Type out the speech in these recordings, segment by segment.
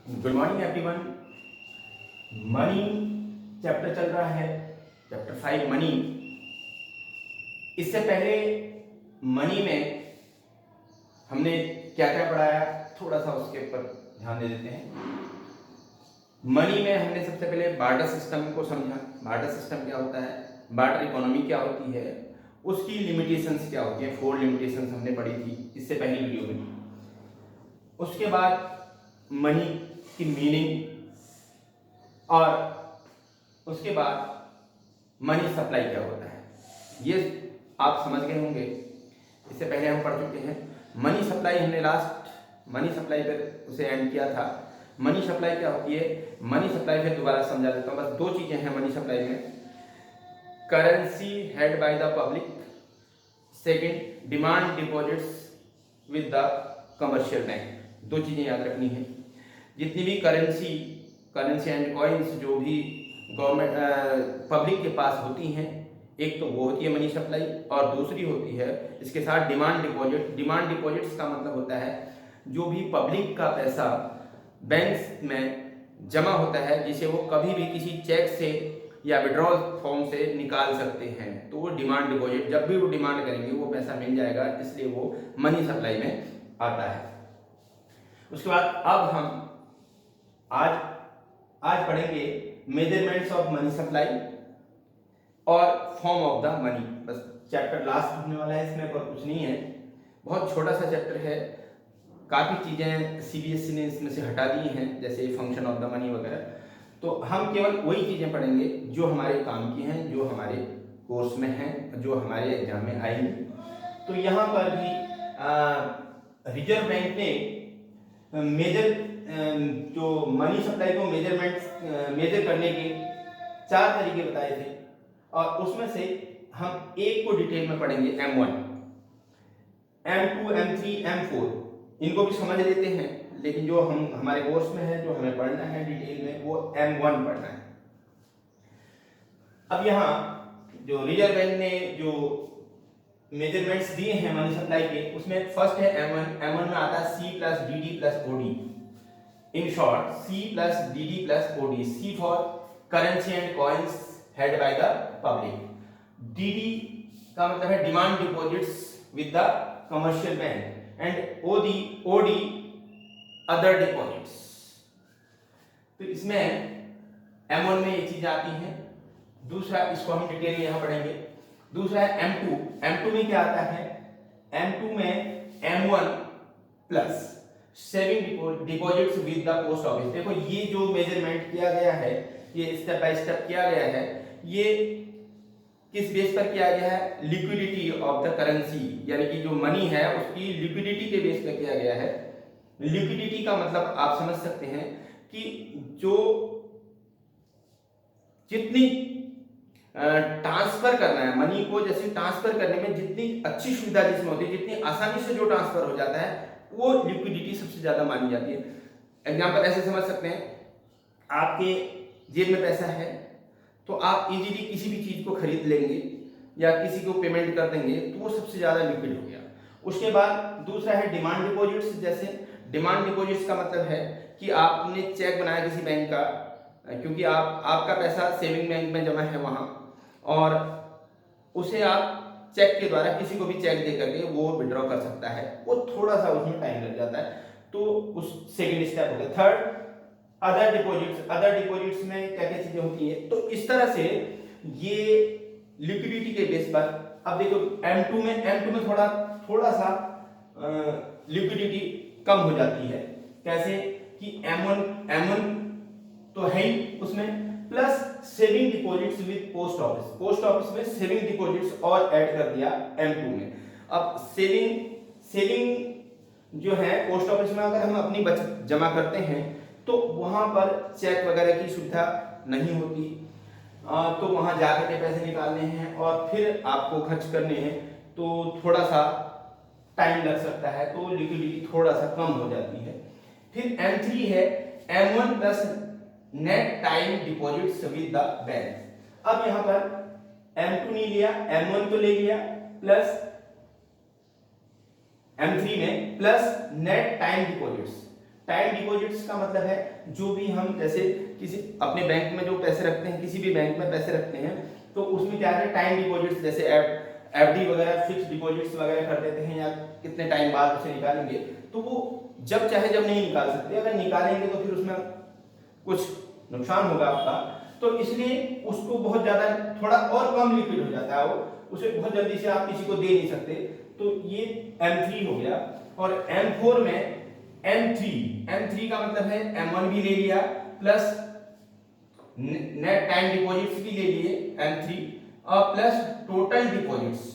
Good morning everyone. Money chapter चल रहा है, चैप्टर 5 मनी। इससे पहले मनी में हमने क्या क्या पढ़ाया, थोड़ा सा उसके ऊपर ध्यान दे देते हैं। मनी में हमने सबसे पहले बार्टर सिस्टम को समझा। बार्टर सिस्टम क्या होता है, बार्टर इकोनॉमी क्या होती है, उसकी लिमिटेशंस क्या होती है। 4 लिमिटेशंस हमने पढ़ी थी इससे पहली वीडियो में। उसके बाद मनी की मीनिंग, और उसके बाद मनी सप्लाई क्या होता है, ये आप समझ गए होंगे। इससे पहले हम पढ़ चुके हैं मनी सप्लाई। हमने लास्ट मनी सप्लाई पर उसे एंड किया था। मनी सप्लाई क्या होती है, मनी सप्लाई फिर दोबारा समझा देता हूँ। बस 2 चीजें हैं मनी सप्लाई में। Currency held by the public, second demand deposits with the commercial bank. 2 चीजें याद रखनी है। जितनी भी करेंसी एंड कॉइन्स जो भी गवर्नमेंट पब्लिक के पास होती हैं, एक तो वो होती है मनी सप्लाई, और दूसरी होती है इसके साथ डिमांड डिपॉजिट। डिमांड डिपॉजिट्स का मतलब होता है जो भी पब्लिक का पैसा बैंक्स में जमा होता है, जिसे वो कभी भी किसी चेक से या विड्रॉल फॉर्म से निकाल सकते हैं, तो वो डिमांड डिपॉजिट, जब भी वो डिमांड करेंगे वो पैसा मिल जाएगा, इसलिए वो मनी सप्लाई में आता है। उसके बाद अब हम आज पढ़ेंगे मेजरमेंट्स ऑफ मनी सप्लाई और फॉर्म ऑफ द मनी। बस चैप्टर लास्ट होने वाला है, इसमें और कुछ नहीं है, बहुत छोटा सा चैप्टर है। काफ़ी चीज़ें सीबीएसई ने इसमें से हटा दी हैं, जैसे फंक्शन ऑफ द मनी वगैरह। तो हम केवल वही चीज़ें पढ़ेंगे जो हमारे काम की हैं, जो हमारे कोर्स में हैं, जो हमारे एग्जाम में आएंगी। तो यहाँ पर भी रिजर्व बैंक ने जो मनी सप्लाई को मेजर करने के 4 तरीके बताए थे, और उसमें से हम एक को डिटेल में पढ़ेंगे, M1, M2, M3, M4। इनको भी समझ लेते हैं, लेकिन जो हमारे कोर्स में है, जो हमें पढ़ना है डिटेल में, वो M1 पढ़ना है। अब यहाँ जो रिजर्व बैंक ने जो मेजरमेंट्स दिए हैं मनी सप्लाई के, उसमें फर्स्ट है M1। M1 में आता है C plus DD plus OD। In short C plus DD plus OD। C for currency and coins held by the public. DD का मतलब है demand deposits with the commercial bank, and OD other deposits. तो इसमें M1 में ये चीज आती है। दूसरा, इसको हम डिटेल में यहाँ पढ़ेंगे। दूसरा है M2। M2 में क्या आता है, M2 में M1 plus saving deposits with the post office. देखो ये जो मेजरमेंट किया गया है, ये स्टेप बाय स्टेप किया गया है, ये किस बेस पर किया गया है, लिक्विडिटी ऑफ द करेंसी, यानी कि जो मनी है उसकी लिक्विडिटी के बेस पर किया गया है। लिक्विडिटी का मतलब आप समझ सकते हैं कि जो जितनी ट्रांसफर करना है मनी को, जैसे ट्रांसफर करने में जितनी अच्छी सुविधा जिसमें होती है, जितनी आसानी से जो ट्रांसफर हो जाता है, वो लिक्विडिटी सबसे ज्यादा मानी जाती है। एग्जांपल ऐसे समझ सकते हैं, आपके जेब में पैसा है तो आप इजीली किसी भी चीज को खरीद लेंगे या किसी को पेमेंट कर देंगे, तो वो सबसे ज्यादा लिक्विड हो गया। उसके बाद दूसरा है डिमांड डिपॉजिट्स। जैसे डिमांड डिपॉजिट्स का मतलब है कि आपने चेक बनाया किसी बैंक का, क्योंकि आपका पैसा सेविंग बैंक में जमा है वहां, और उसे आप चेक के द्वारा किसी को भी चेक दे करके वो विड्रॉ कर सकता है। वो थोड़ा सा उसमें टाइम लग जाता है, तो उस सेकंड स्टेप हो गया। Third, other deposits. Other deposits में क्या क्या चीजें होती है, तो इस तरह से ये लिक्विडिटी के बेस पर। अब देखो M2 में थोड़ा सा लिक्विडिटी कम हो जाती है। कैसे कि M1 तो है ही उसमें, plus saving deposits with post office. Post office में सेविंग डिपॉजिट्स और ऐड कर दिया M2 में। अब सेविंग जो है पोस्ट ऑफिस में, अगर हम अपनी बचत जमा करते हैं तो वहां पर चेक वगैरह की सुविधा नहीं होती, तो वहां जाकर के पैसे निकालने हैं और फिर आपको खर्च करने हैं, तो थोड़ा सा टाइम लग सकता है, तो लिक्विडिटी थोड़ा सा कम हो जाती है। फिर M3 है M1 plus net time deposits with the bank. अब यहां पर M2 नहीं लिया, M1 तो ले लिया, प्लस M3 में plus net time deposits. Time deposits का मतलब है जो भी हम जैसे किसी अपने बैंक में जो पैसे रखते हैं, किसी भी बैंक में पैसे रखते हैं, तो उसमें क्या है टाइम डिपॉजिट्स, जैसे एफडी वगैरह फिक्स डिपॉजिट्स वगैरह कर देते हैं, या कितने टाइम बाद उसे निकालेंगे, तो वो जब चाहे जब नहीं निकाल सकते, अगर निकालेंगे तो फिर उसमें कुछ नुकसान होगा आपका, तो इसलिए उसको बहुत ज्यादा थोड़ा और कम लिक्विड हो जाता है, वो उसे बहुत जल्दी से आप किसी को दे नहीं सकते। तो ये M3 हो गया। और M4 में M3 का मतलब है M1 भी ले लिया प्लस नेट टाइम डिपॉजिट्स भी ले लिए M3 और plus total deposits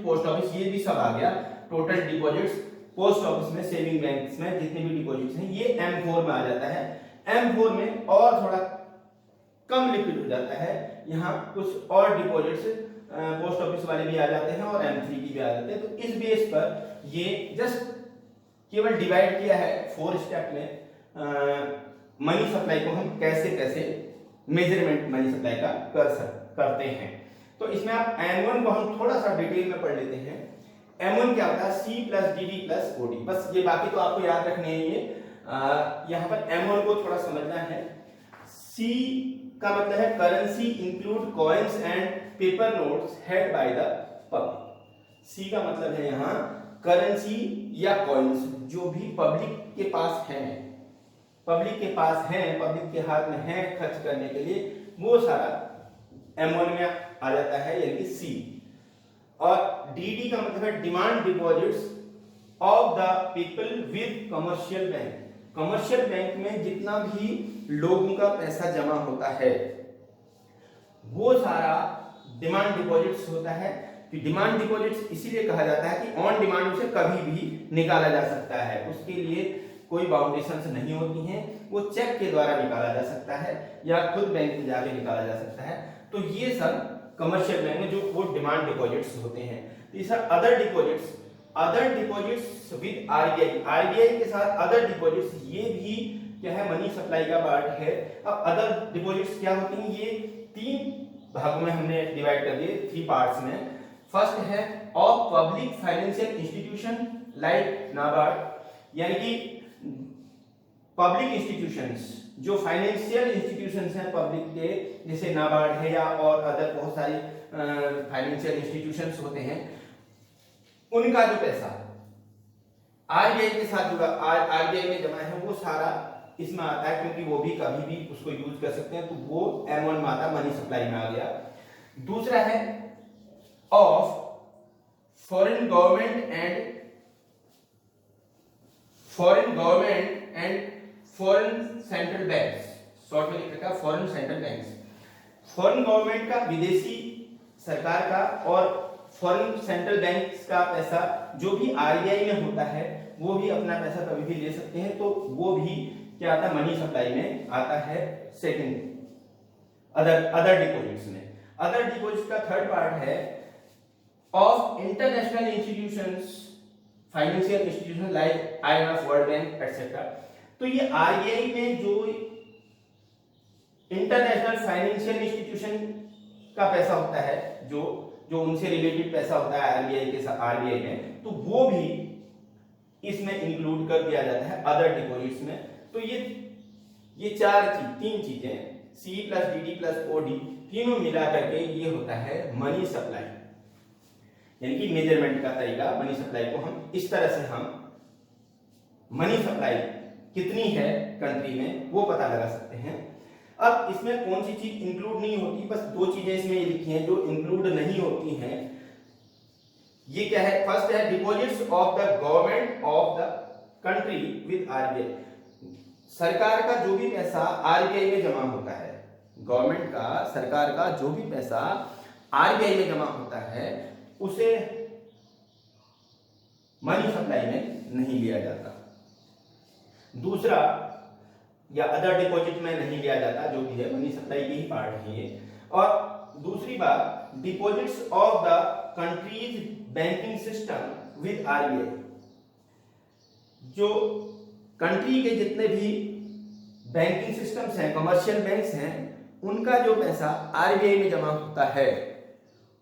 post office, ये भी सब आ गया। टोटल डिपॉजिट्स पोस्ट ऑफिस में, सेविंग बैंक्स में जितने भी डिपॉजिट्स हैं, ये M4 में आ जाता है। M4 में और थोड़ा कम लिक्विड हो जाता है, यहाँ कुछ और डिपॉजिट्स पोस्ट ऑफिस वाले भी आ जाते हैं और M3 की भी आ जाते हैं। तो इस बेस पर ये जस्ट केवल डिवाइड किया है 4 स्टेप में मनी सप्लाई को हम कैसे कैसे मेजरमेंट मनी सप्लाई का करते हैं। तो इसमें आप M1 को हम थोड़ा सा डिटेल में पढ़ लेते हैं। M1 क्या होता है? C plus DD plus OD, बस ये बाकी तो आपको याद रखने हैं। ये यहाँ पर M1 को थोड़ा समझना है। C का मतलब है currency include coins and paper notes held by the public. C का मतलब है यहाँ करेंसी या कॉइन्स जो भी पब्लिक के पास हैं, पब्लिक के हाथ में है खर्च करने के लिए, वो सारा M1 में आ जाता है, यानी कि C। और DD का मतलब है demand deposits of the people with commercial bank. Commercial bank में जितना भी लोगों का पैसा जमा होता है वो सारा डिमांड डिपॉजिट्स होता है। कि डिमांड डिपॉजिट्स इसीलिए कहा जाता है कि ऑन डिमांड उसे कभी भी निकाला जा सकता है, उसके लिए कोई बाउंडेशंस नहीं होती हैं, वो चेक के द्वारा निकाला जा सकता है या खुद बैंक में जाके निकाला जा सकता है। तो ये सब कमर्शियल बैंक में जो वो डिमांड डिपॉजिट्स होते हैं। तीसरा अदर डिपॉजिट्स विद आरबीआई के साथ अदर डिपॉजिट्स, ये भी क्या है मनी सप्लाई का पार्ट है। अब अदर डिपॉजिट्स क्या होती हैं? ये 3 भागों में हमने डिवाइड कर दिए, 3 पार्ट्स में। फर्स्ट है of public financial institution like NABARD, यानी कि पब्लिक इंस्टीट्यूशंस, जो फाइनेंशियल इंस्टीट्यूशंस हैं पब्लिक के, जैसे नाबार्ड है या और अदर बहुत सारी फाइनेंशियल इंस्टीट्यूशंस होते हैं, उनका जो पैसा आरबीआई के साथ जुड़ा, आरबीआई में जमा है, वो सारा इसमें आता है, क्योंकि वो भी कभी भी उसको यूज कर सकते हैं। तो वो M1 में आता, मनी सप्लाई में आ गया। दूसरा है of foreign government and foreign central banks, short में लिख रखा है foreign central banks. Foreign government का, विदेशी सरकार का, और फॉरेन सेंट्रल बैंक्स का पैसा जो भी आरबीआई में होता है, वो भी अपना पैसा कभी भी ले सकते हैं। तो वो भी क्या आता है? मनी सप्लाई में आता है। सेकंड अदर डिपॉजिट्स में। अदर डिपॉजिट्स का थर्ड पार्ट है of international institutions, financial institution like IMF, world bank etcetera. तो ये आरबीआई में जो इंटरनेशनल फाइनेंशियल इंस्टीट्यूशन का पैसा होता है, जो उनसे रिलेटेड पैसा होता है आरबीआई के साथ, आरबीआई में, तो वो भी इसमें इंक्लूड कर दिया जाता है अदर डिपॉजिट्स में। तो ये 3 चीजें C plus DD plus OD तीनों मिला करके ये होता है मनी सप्लाई, यानी कि मेजरमेंट का तरीका। मनी सप्लाई को हम इस तरह से हम मनी सप्लाई कितनी है कंट्री में वो पता लगा सकते हैं। अब इसमें कौन सी चीज इंक्लूड नहीं होती? बस 2 चीजें इसमें ये लिखी हैं जो इंक्लूड नहीं होती हैं। ये क्या है? फर्स्ट है deposits of the government of the country with RBI. सरकार का जो भी पैसा आरबीआई में जमा होता है, गवर्नमेंट का, सरकार का जो भी पैसा आरबीआई में जमा होता है, उसे मनी सप्लाई में नहीं लिया जाता। दूसरा, या अदर डिपॉजिट में नहीं लिया जाता, जो भी है मनी सप्लाई की ही पार्ट है ये। और दूसरी बात, deposits of the countries banking system with RBI, जो कंट्री के जितने भी बैंकिंग सिस्टम्स हैं, कमर्शियल बैंक्स हैं, उनका जो पैसा आरबीआई में जमा होता है,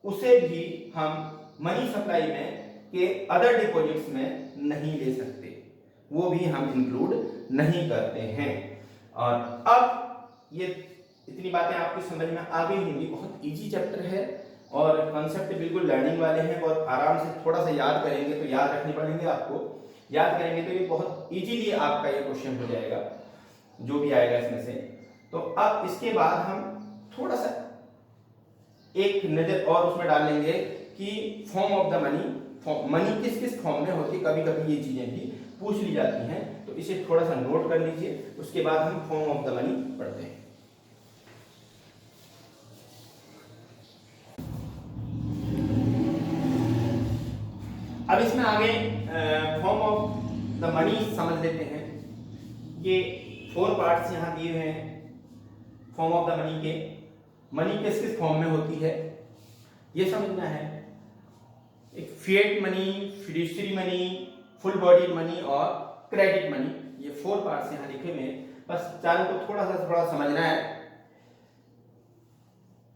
उसे भी हम मनी सप्लाई में के अदर डिपॉजिट्स में नहीं ले सकते। वो भी हम इंक्लूड नहीं करते हैं। और अब ये इतनी बातें आपकी समझ में आ गई होंगी। बहुत इजी चैप्टर है और कॉन्सेप्ट बिल्कुल लर्निंग वाले हैं। बहुत आराम से थोड़ा सा याद करेंगे तो याद रखने पड़ेंगे आपको, याद करेंगे तो ये बहुत इजीली आपका ये क्वेश्चन हो जाएगा जो भी आएगा इसमें से। तो अब इसके बाद हम थोड़ा सा एक नजर और उसमें डाल लेंगे कि form of the money, money किस किस फॉर्म में होती है। कभी कभी ये चीजें भी पूछ ली जाती हैं, तो इसे थोड़ा सा नोट कर लीजिए। उसके बाद हम फॉर्म ऑफ द मनी पढ़ते हैं। अब इसमें आगे फॉर्म ऑफ द मनी समझ लेते हैं। ये 4 पार्ट्स यहाँ दिए हुए हैं फॉर्म ऑफ द मनी के। मनी किस किस फॉर्म में होती है ये समझना है। एक fiat money, fiduciary money, full body money और क्रेडिट मनी, ये 4 पार्ट्स यहाँ लिखे हुए हैं। बस चारों को थोड़ा सा समझना है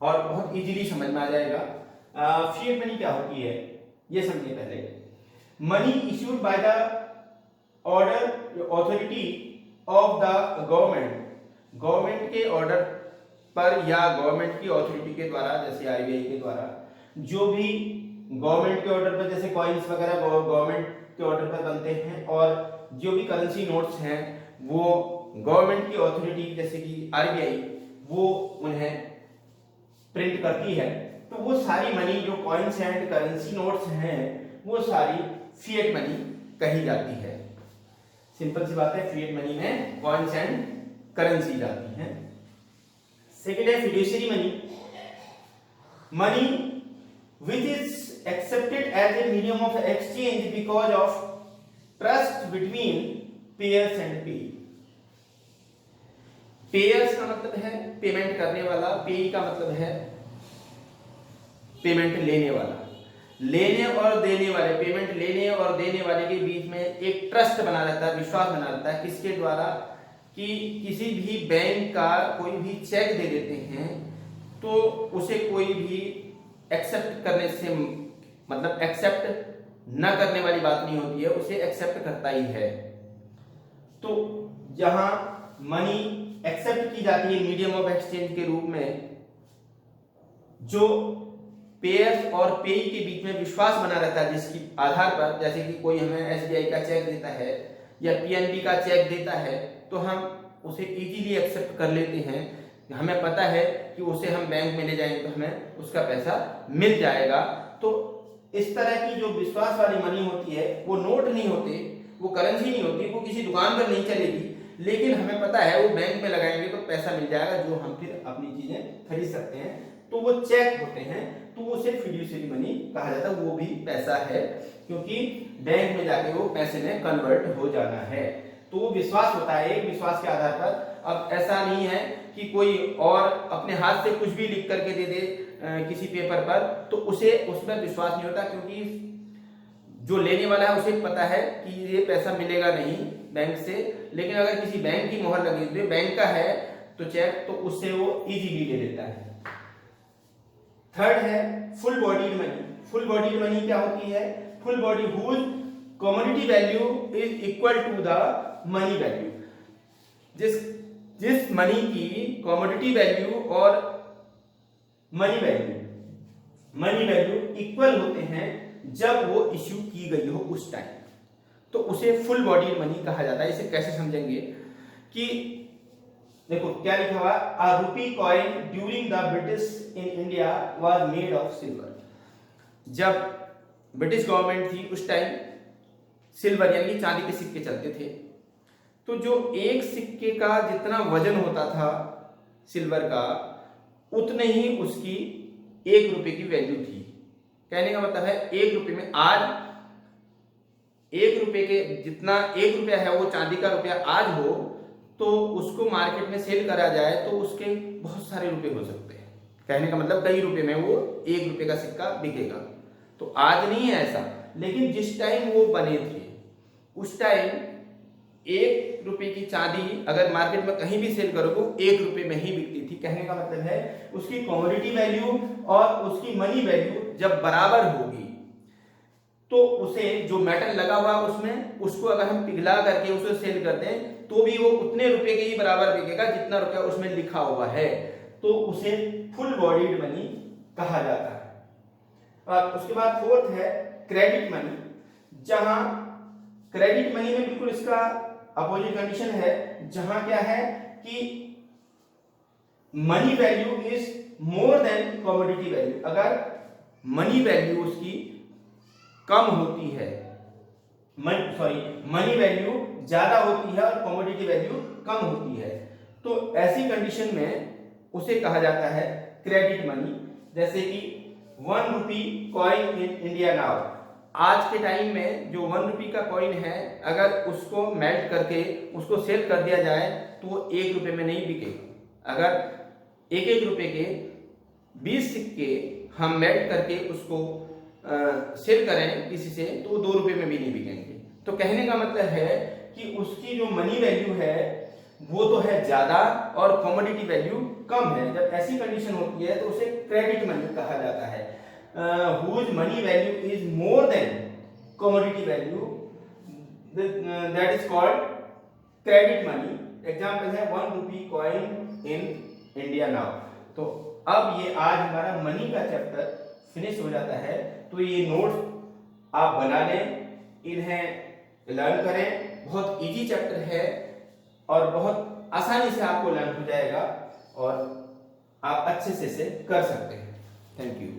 और बहुत इजीली समझ में आ जाएगा। फिएट मनी क्या होती है ये समझिए पहले। Money issued by the order authority of the government, government के ऑर्डर पर या गवर्नमेंट की ऑथोरिटी के द्वारा, जैसे आरबीआई के द्वारा, जो भी गवर्नमेंट के ऑर्डर पर, जैसे कॉइन्स वगैरह गवर्नमेंट के ऑर्डर पर बनते हैं, और जो भी करेंसी नोट्स हैं वो गवर्नमेंट की ऑथोरिटी जैसे कि आरबीआई वो उन्हें प्रिंट करती है। तो वो सारी मनी जो कॉइन्स एंड करेंसी नोट्स हैं वो सारी फिएट मनी कही जाती है। सिंपल सी बात है, फिएट मनी में कॉइन्स एंड करेंसी जाती हैं। सेकेंड है fiduciary money, money which is accepted as a medium of exchange because of trust between payers and pay। Pairs का मतलब है पेमेंट करने वाला, पे का मतलब है पेमेंट लेने वाला। लेने और देने वाले, पेमेंट लेने और देने वाले के बीच में एक ट्रस्ट बना रहता है, विश्वास बना रहता है। किसके द्वारा? कि किसी भी बैंक का कोई भी चेक दे देते हैं तो उसे कोई भी एक्सेप्ट करने से, मतलब एक्सेप्ट न करने वाली बात नहीं होती है, उसे एक्सेप्ट करता ही है। तो जहां मनी एक्सेप्ट की जाती है मीडियम ऑफ एक्सचेंज के रूप में, जो पेयर्स और पेई के बीच में विश्वास बना रहता है, जिसकी आधार पर, जैसे कि कोई हमें एसबीआई का चेक देता है या पीएनबी का चेक देता है तो हम उसे इजीली एक्सेप्ट कर लेते हैं। हमें पता है कि उसे हम बैंक में ले जाएंगे तो हमें उसका पैसा मिल जाएगा। तो इस तरह की जो विश्वास वाली मनी होती है वो नोट नहीं होते, वो करेंसी नहीं होती, वो किसी दुकान पर नहीं चलेगी, लेकिन हमें पता है वो बैंक में लगाएंगे तो पैसा मिल जाएगा जो हम फिर अपनी चीजें खरीद सकते हैं। तो वो चेक होते हैं, तो उसे फिड्यूशियरी मनी कहा जाता है। वो भी पैसा है क्योंकि बैंक में जाके वो पैसे में कन्वर्ट हो जाना है। तो वो विश्वास होता है, एक विश्वास के आधार पर। अब ऐसा नहीं है कि कोई और अपने हाथ से कुछ भी लिख करके दे दे किसी पेपर पर, तो उसे उसमें विश्वास नहीं होता, क्योंकि जो लेने वाला है उसे पता है कि ये पैसा मिलेगा नहीं बैंक से। लेकिन अगर किसी बैंक की मोहर लगी हुई, बैंक का है तो चेक, तो उससे वो इजीली ले लेता है। थर्ड है full bodied money. Full bodied money क्या होती है? Full body whose commodity value is equal to the money value. जिस मनी की कमोडिटी वैल्यू और मनी वैल्यू इक्वल होते हैं जब वो इश्यू की गई हो उस टाइम, तो उसे फुल बॉडी मनी कहा जाता है। इसे कैसे समझेंगे कि देखो क्या लिखा हुआ, अ रूपी coin during the British in India was made of silver. जब ब्रिटिश गवर्नमेंट थी उस टाइम सिल्वर यानी चांदी के सिक्के चलते थे, तो जो एक सिक्के का जितना वजन होता था सिल्वर का, उतने ही उसकी 1 रुपए की वैल्यू थी। कहने का मतलब है 1 रुपए में, आज 1 रुपए के जितना 1 रुपया है वो चांदी का रुपया आज हो, तो उसको मार्केट में सेल करा जाए तो उसके बहुत सारे रुपए हो सकते हैं। कहने का मतलब कई रुपए में वो 1 रुपए का सिक्का बिकेगा। तो आज नहीं है ऐसा, लेकिन जिस टाइम वो बने थे उस टाइम 1 रुपए की चांदी अगर मार्केट में कहीं भी सेल करो तो 1 रुपए में ही बिकती थी। कहने का मतलब है उसकी कमोडिटी वैल्यू और उसकी मनी वैल्यू जब बराबर होगी, तो उसे जो मेटल लगा हुआ उसमें, उसको अगर हम पिघला करके उसे सेल कर दें तो भी वो उतने रुपए के ही बराबर बिकेगा जितना रुपया उसमें लिखा हुआ है, तो उसे फुल बॉडीड मनी कहा जाता है। और उसके बाद फोर्थ है क्रेडिट मनी, जहां क्रेडिट मनी में बिल्कुल इसका अपोजिट कंडीशन है, जहां क्या है कि money value is more than commodity value. अगर मनी वैल्यू उसकी कम होती है, मनी वैल्यू ज्यादा होती है और कमोडिटी वैल्यू कम होती है, तो ऐसी कंडीशन में उसे कहा जाता है क्रेडिट मनी। जैसे कि 1 rupee coin in India now, आज के टाइम में जो 1 रुपी का कॉइन है, अगर उसको मेल्ट करके उसको सेल कर दिया जाए तो वो 1 रुपए में नहीं बिकेगा। अगर 1-1 रुपए के 20 सिक्के हम मेल्ट करके उसको सेल करें किसी से तो वो 2 रुपए में भी नहीं बिकेंगे। तो कहने का मतलब है कि उसकी जो मनी वैल्यू है वो तो है ज्यादा और कमोडिटी वैल्यू कम है। जब ऐसी कंडीशन होती है तो उसे क्रेडिट मनी कहा जाता है। Whose money value is more than commodity value, that is called credit money. Example है 1 rupee coin in India now. तो अब ये आज हमारा मनी का चैप्टर फिनिश हो जाता है। तो ये नोट्स आप बना लें, इन्हें लर्न करें। बहुत इजी चैप्टर है और बहुत आसानी से आपको लर्न हो जाएगा और आप अच्छे से इसे कर सकते हैं। Thank you.